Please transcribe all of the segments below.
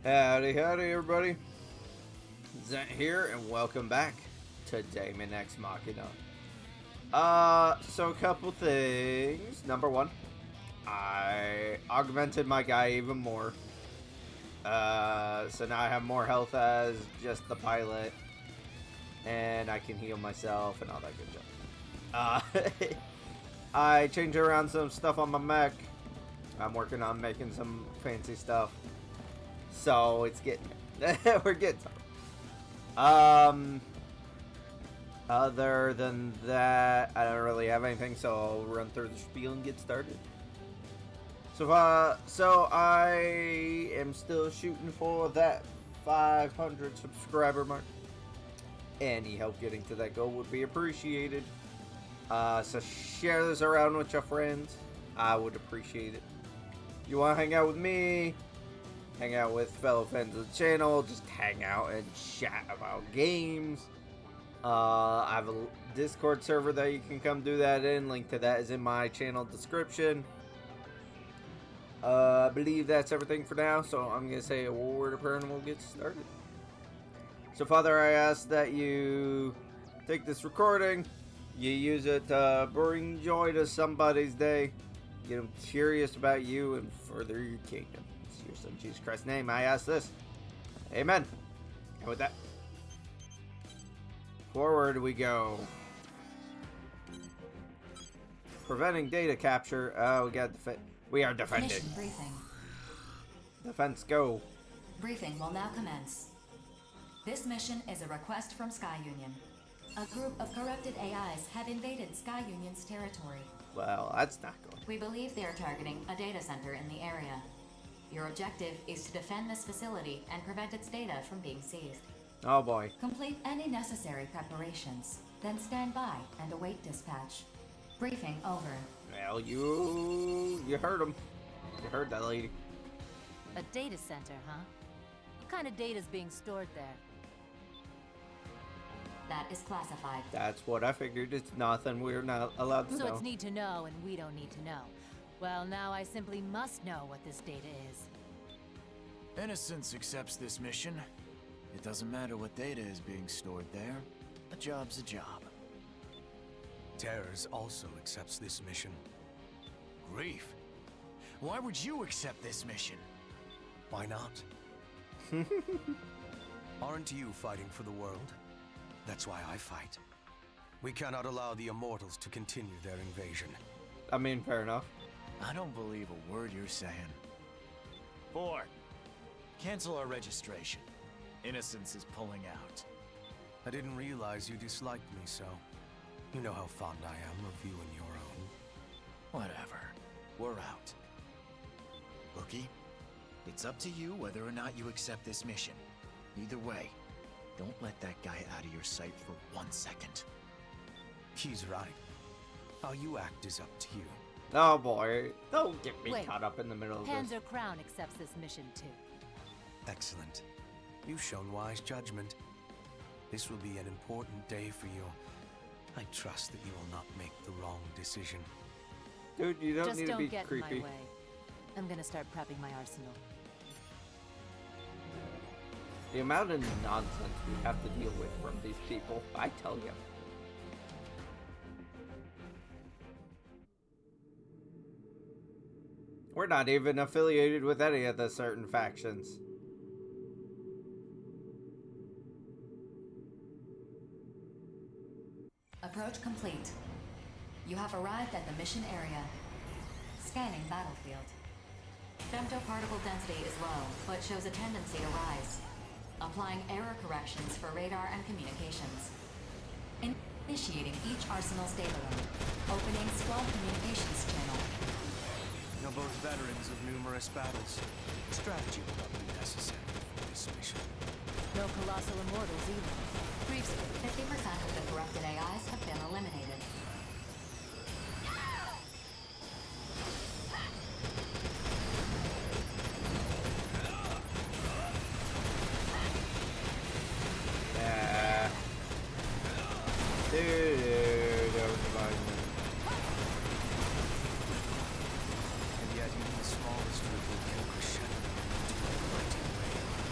Howdy, howdy, everybody. Zent here, and welcome back to Daemon X Machina. So a couple things. Number one, I augmented my guy even more. So now I have more health as just the pilot, and I can heal myself and all that good stuff. I changed around some stuff on my mech. I'm working on making some fancy stuff. So it's getting we're getting some. Other than that, I don't really have anything, so I'll run through the spiel and get started. So I am still shooting for that 500 subscriber mark. Any help getting to that goal would be appreciated. So share this around with your friends. I would appreciate it. You want to hang out with me? Hang out with fellow fans of the channel, just hang out and chat about games. I have a Discord server that you can come do that in. Link to that is in my channel description. I believe that's everything for now, so I'm going to say a word of prayer and we'll get started. So Father, I ask that you take this recording, you use it to bring joy to somebody's day, get them curious about you and further your kingdom. Your son Jesus Christ's name I ask this, amen. And with that, forward we go. Preventing data capture. Oh, we are defending. Mission briefing. Defense go. Briefing will now commence. This mission is a request from Sky Union. A group of corrupted AIs have invaded Sky Union's territory. Well, that's not good. We believe they are targeting a data center in the area. Your objective is to defend this facility and prevent its data from being seized. Oh boy. Complete any necessary preparations, then stand by and await dispatch. Briefing over. Well, you heard him. You heard that lady. A data center, huh? What kind of data is being stored there? That is classified. That's what I figured. It's nothing we're not allowed to know. So it's need to know and we don't need to know. Well, now I simply must know what this data is. Innocence accepts this mission. It doesn't matter what data is being stored there. A job's a job. Terrors also accepts this mission. Grief. Why would you accept this mission? Why not? Aren't you fighting for the world? That's why I fight. We cannot allow the Immortals to continue their invasion. I mean, fair enough. I don't believe a word you're saying. 4. Cancel our registration. Innocence is pulling out. I didn't realize you disliked me so. You know how fond I am of you and your own. Whatever. We're out. Rookie, it's up to you whether or not you accept this mission. Either way, don't let that guy out of your sight for 1 second. He's right. How you act is up to you. Oh boy. Don't get me Wait. caught up in the middle of this. Panzer Crown accepts this mission too. Excellent. You've shown wise judgment. This will be an important day for you. I trust that you will not make the wrong decision. Dude, you don't Just need to be don't get creepy. in my way. I'm gonna start prepping my arsenal. The amount of nonsense we have to deal with from these people, I tell you. We're not even affiliated with any of the certain factions. Approach complete. You have arrived at the mission area. Scanning battlefield. Femtoparticle density is low, but shows a tendency to rise. Applying error corrections for radar and communications. Initiating each arsenal's data link. Opening squad communications channel. You're both veterans of numerous battles. Strategy will not be necessary for this mission. No colossal immortals either. Briefs. 50% of the corrupted AIs have been eliminated. Dude, that was fine. And yet even the smallest group will kill crescendo to a mighty wave.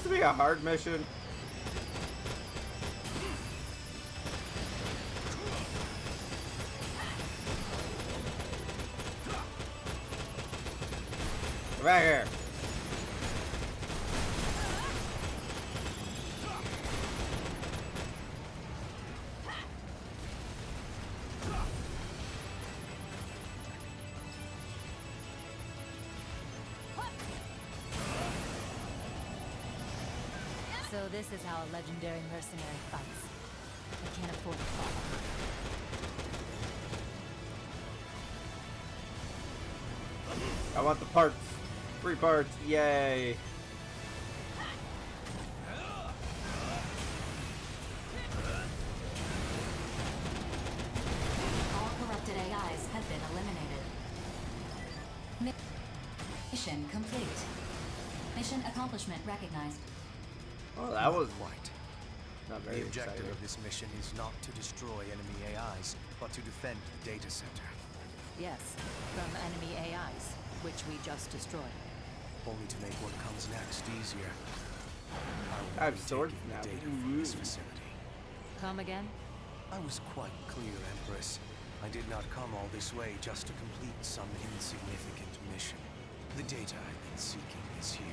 supposed to be a hard mission? Come back here. So this is how a legendary mercenary fights. I can't afford to follow. I want the parts. Free parts. Yay. All corrupted AIs have been eliminated. Mission complete. Mission accomplishment recognized. Oh, that was Quite. not The very objective exciting. of this mission is not to destroy enemy AIs, but to defend the data center. Yes, from enemy AIs, which we just destroyed. Only to make what comes next easier. I have will be swords taking now. the data from this Ooh. facility. Come again? I was quite clear, Empress. I did not come all this way just to complete some insignificant mission. The data I've been seeking is here.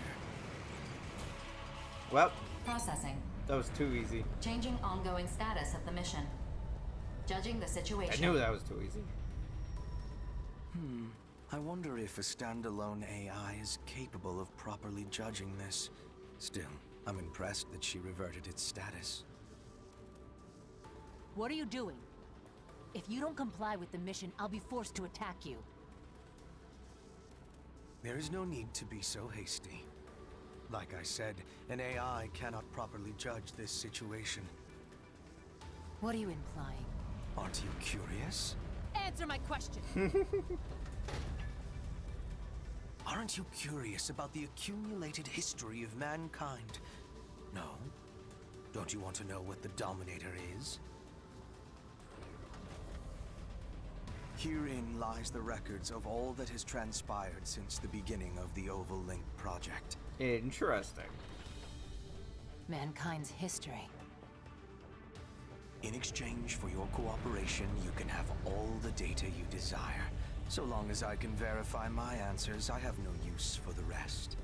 Well, Processing. that was too easy. Changing ongoing status of the mission. Judging the I situation. knew that was too easy. I wonder if a standalone AI is capable of properly judging this. Still, I'm impressed that she reverted its status. What are you doing? If you don't comply with the mission, I'll be forced to attack you. There is no need to be so hasty. Like I said, an AI cannot properly judge this situation. What are you implying? Aren't you curious? Answer my question! Aren't you curious about the accumulated history of mankind? No? Don't you want to know what the Dominator is? Herein lies the records of all that has transpired since the beginning of the Oval Link project. Interesting. Mankind's history. In exchange for your cooperation, you can have all the data you desire. So long as I can verify my answers, I have no use for the rest.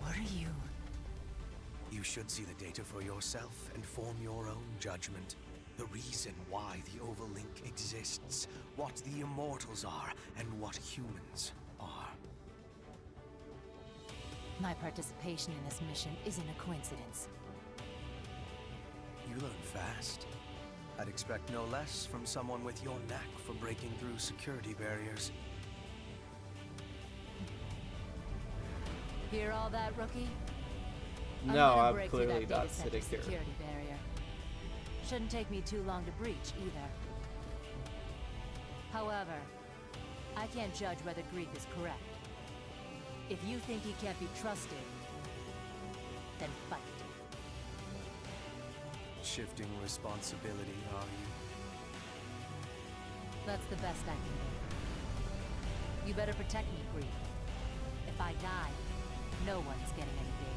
What are you? You should see the data for yourself and form your own judgment. The reason why the Oval Link exists, what the Immortals are, and what humans are. My participation in this mission isn't a coincidence. You learn fast. I'd expect no less from someone with your knack for breaking through security barriers. Hear all that, rookie? No, gonna I'm break through clearly that data not center sitting here. security barrier. Shouldn't take me too long to breach, either. However, I can't judge whether Greek is correct. If you think he can't be trusted, then fight. Shifting responsibility, are you? That's the best I can do. You better protect me, Greek. If I die, no one's getting any data.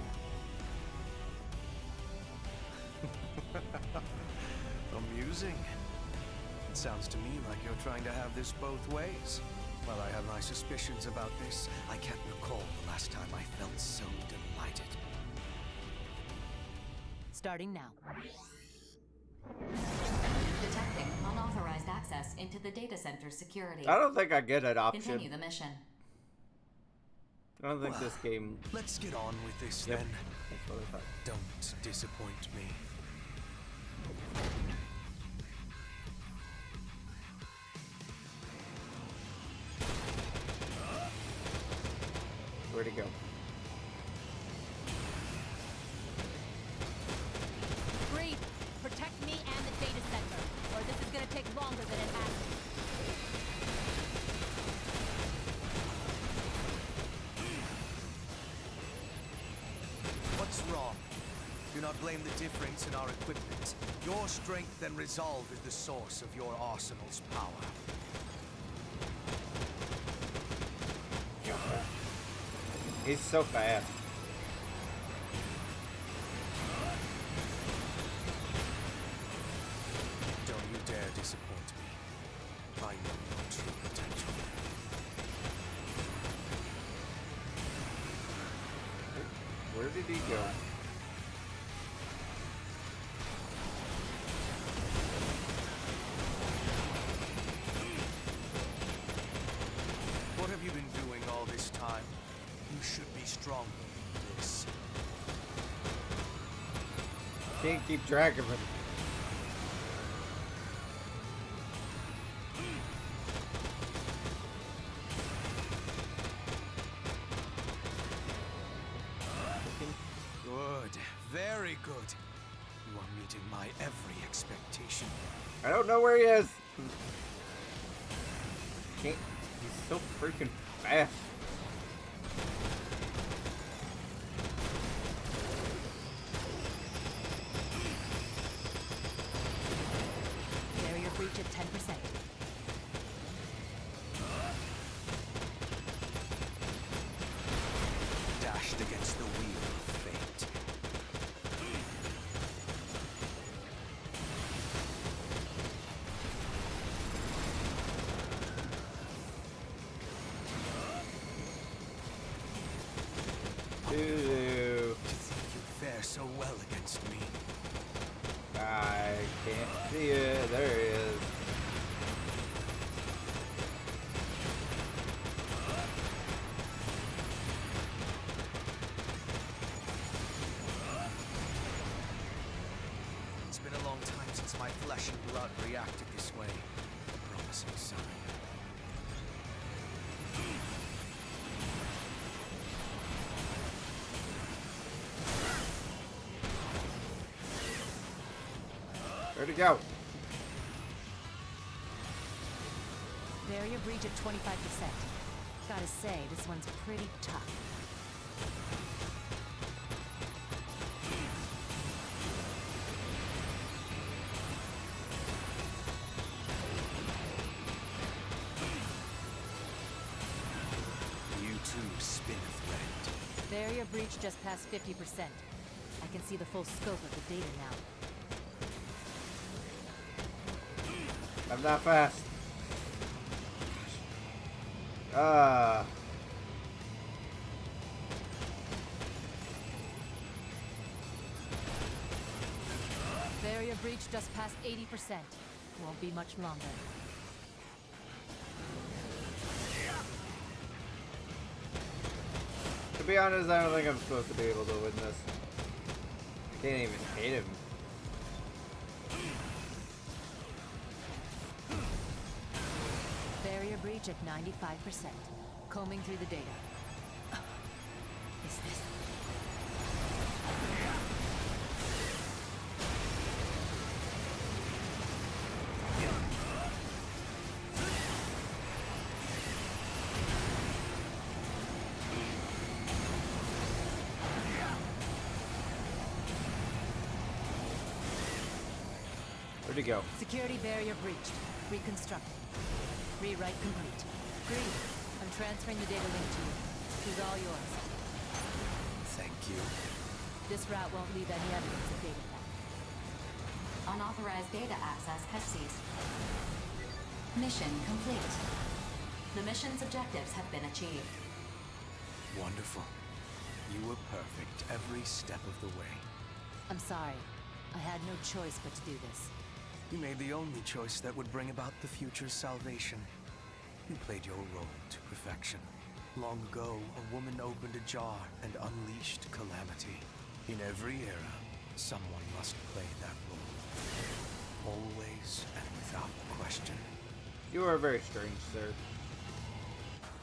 Amusing. It sounds to me like you're trying to have this both ways. While I have my suspicions about this, I can't recall the last time I felt so delighted. Starting now. Detecting unauthorized access into the data center security. I don't think I get an option. Continue the mission. I don't think this game. Let's get on with this Yep. then. That's what I thought. Don't disappoint me. Where'd it go? Greek, protect me and the data center, or this is gonna take longer than it has to. What's wrong? Do not blame the difference in our equipment. Your strength and resolve is the source of your arsenal's power. He's so fast. did he go? What have you been doing all this time? You should be stronger than this. Can't keep track of him. Good. Very good. You are meeting my every expectation. I don't know where he is. Can't. He's so freaking fast. Barrier breach at 10%. Dashed against the wheel of fate. Doo. To think you'd fare so well against me. I can't see it. There he is. It's been a long time since my flesh and blood reacted this way. A promising sign. Where'd he go? Barrier breach at 25%. Gotta say, this one's pretty tough. You too spin a thread. Barrier breach just past 50%. I can see the full scope of the data now. I'm not fast. Barrier breach just past 80%. Won't be much longer. To be honest, I don't think I'm supposed to be able to win this. I can't even hit him. Barrier breach at 95%. Combing through the data. Is this... Where'd he go? Security barrier breached. Reconstructed. Rewrite complete. Agreed. I'm transferring the data link to you. It's all yours. Thank you. This route won't leave any evidence of data theft. Unauthorized data access has ceased. Mission complete. The mission's objectives have been achieved. Wonderful. You were perfect every step of the way. I'm sorry. I had no choice but to do this. You made the only choice that would bring about the future's salvation. You played your role to perfection. Long ago, a woman opened a jar and unleashed calamity. In every era, someone must play that role. Always and without question. You are very strange, sir.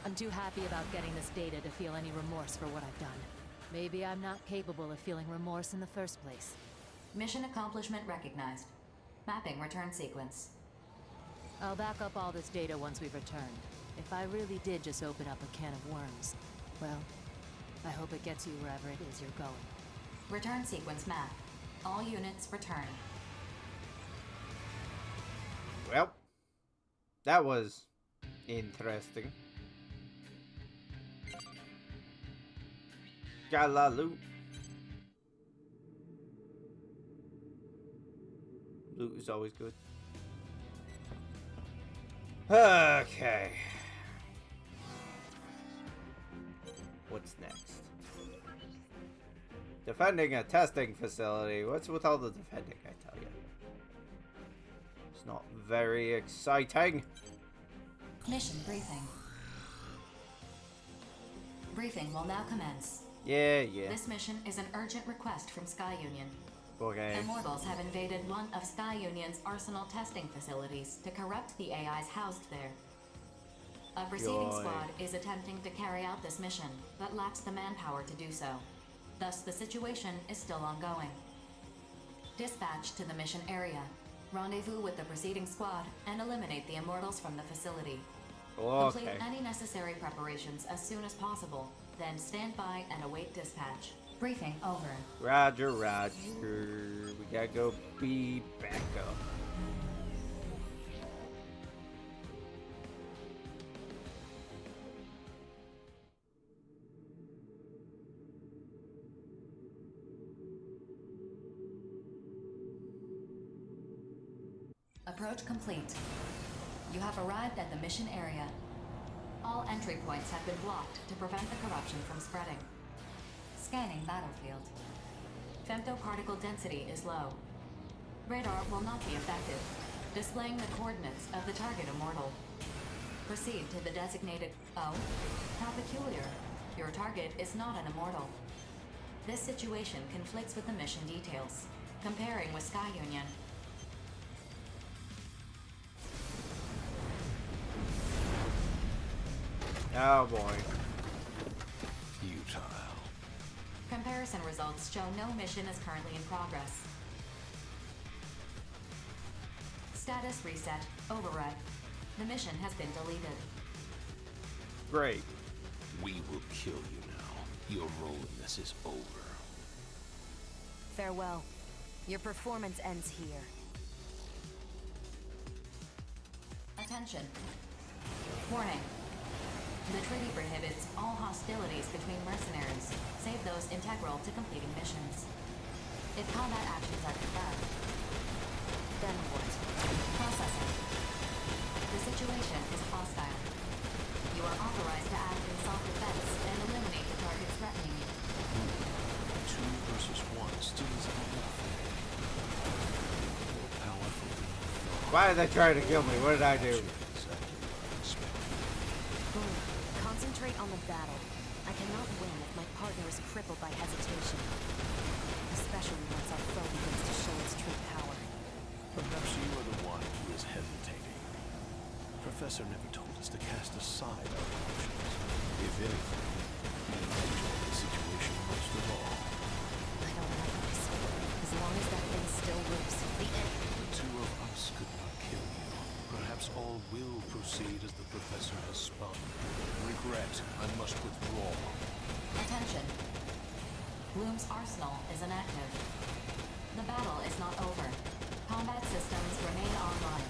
I'm too happy about getting this data to feel any remorse for what I've done. Maybe I'm not capable of feeling remorse in the first place. Mission accomplishment recognized. Mapping return sequence. I'll back up all this data once we've returned. If I really did just open up a can of worms, well, I hope it gets you wherever it is you're going. Return sequence map. All units return. Well, that was interesting. Got a lot of loot. Loot is always good. Okay. What's next? Defending a testing facility. What's with all the defending, I tell you? It's not very exciting. Mission briefing. Briefing will now commence. Yeah. This mission is an urgent request from Sky Union. Okay. Immortals have invaded one of Sky Union's arsenal testing facilities to corrupt the AIs housed there. A preceding squad is attempting to carry out this mission, but lacks the manpower to do so. Thus, the situation is still ongoing. Dispatch to the mission area. Rendezvous with the preceding squad and eliminate the Immortals from the facility. Okay. Complete any necessary preparations as soon as possible, then stand by and await dispatch. Briefing over. Roger. We gotta go be back up. Approach complete. You have arrived at the mission area. All entry points have been blocked to prevent the corruption from spreading. Scanning battlefield. Femtoparticle density is low. Radar will not be effective, displaying the coordinates of the target immortal. Proceed to the designated... Oh? How peculiar. Your target is not an immortal. This situation conflicts with the mission details. Comparing with Sky Union. Oh boy. Futile. Comparison results show no mission is currently in progress. Status reset. Override. The mission has been deleted. Great. We will kill you now. Your role in this is over. Farewell. Your performance ends here. Attention. Warning. The treaty prohibits all hostilities between mercenaries, save those integral to completing missions. If combat actions are confirmed, then what? Processing. The situation is hostile. You are authorized to act in self-defense and eliminate the targets threatening you. 2 versus 1 still isn't enough. More powerful than you thought. Why are they trying to kill me? What did I do? Exactly what I expected. Boom. Concentrate on the battle. I cannot win if my partner is crippled by hesitation. Especially once our foe begins to show its true power. Perhaps you are the one who is hesitating. Professor never told us to cast aside our emotions. If anything, we enjoy the situation most of all. I don't like this. As long as that thing still lives, the end. The 2 of us could not kill you. Perhaps all will proceed as the Professor has spun. Regret, I must withdraw. Attention. Bloom's arsenal is inactive. The battle is not over. Combat systems remain online.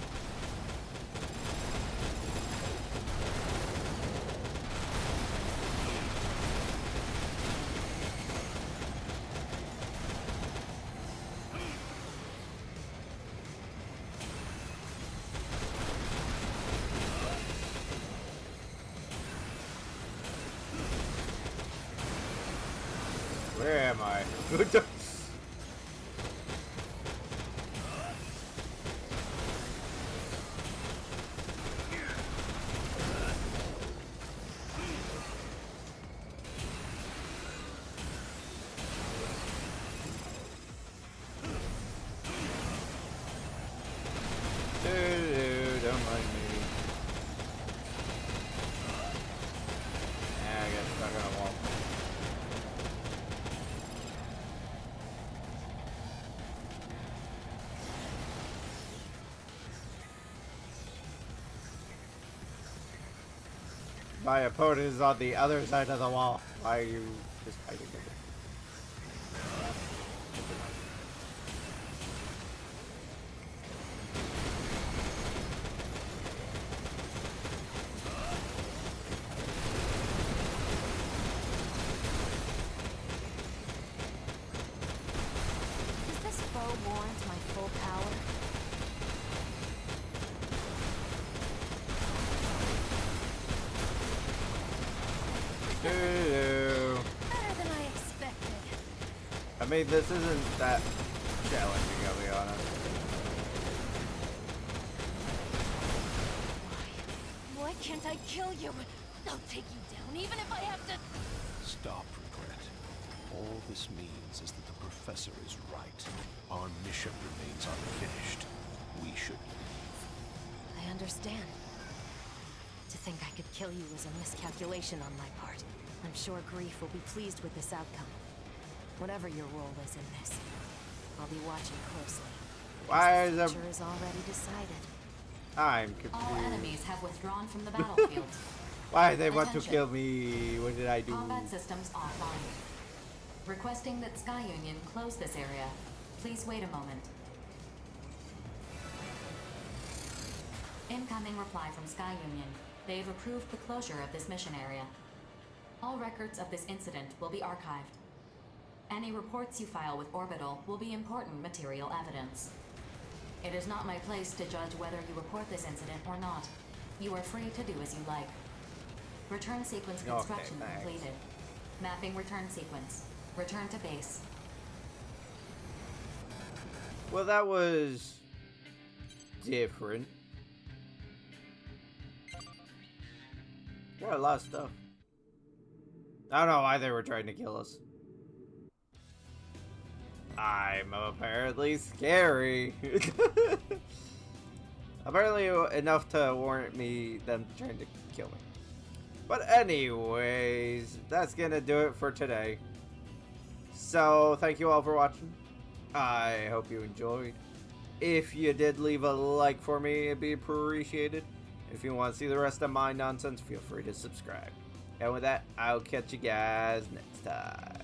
Where am I? Don't mind me. I got stuck on a wall. My opponent is on the other side of the wall. Why are you just fighting with it? Does this foe warrant my full power? Doo-doo. Better than I expected. mean, this isn't that challenging, I'll be honest. Why can't I kill you? I'll take you down, even if I have to... Stop, Regret. All this means is that the Professor is right. Our mission remains unfinished. We should leave. I understand. To think I could kill you was a miscalculation on my part. I'm sure Grief will be pleased with this outcome. Whatever your role is in this, I'll be watching closely. Why is The that? future is already decided. I'm All confused. enemies have withdrawn from the battlefield. Why they want to Attention. kill me? What did I do? Combat systems offline. Requesting that Sky Union close this area. Please wait a moment. Incoming reply from Sky Union. They've approved the closure of this mission area. All records of this incident will be archived. Any reports you file with Orbital will be important material evidence. It is not my place to judge whether you report this incident or not. You are free to do as you like. Return sequence Okay, construction thanks. completed. Mapping return sequence. Return to base. Well, that was different. Got a lot of stuff. I don't know why they were trying to kill us. I'm apparently scary. Apparently enough to warrant me them trying to kill me. But anyways, that's gonna do it for today. So thank you all for watching. I hope you enjoyed. If you did, leave a like for me, it'd be appreciated. If you want to see the rest of my nonsense, feel free to subscribe. And with that, I'll catch you guys next time.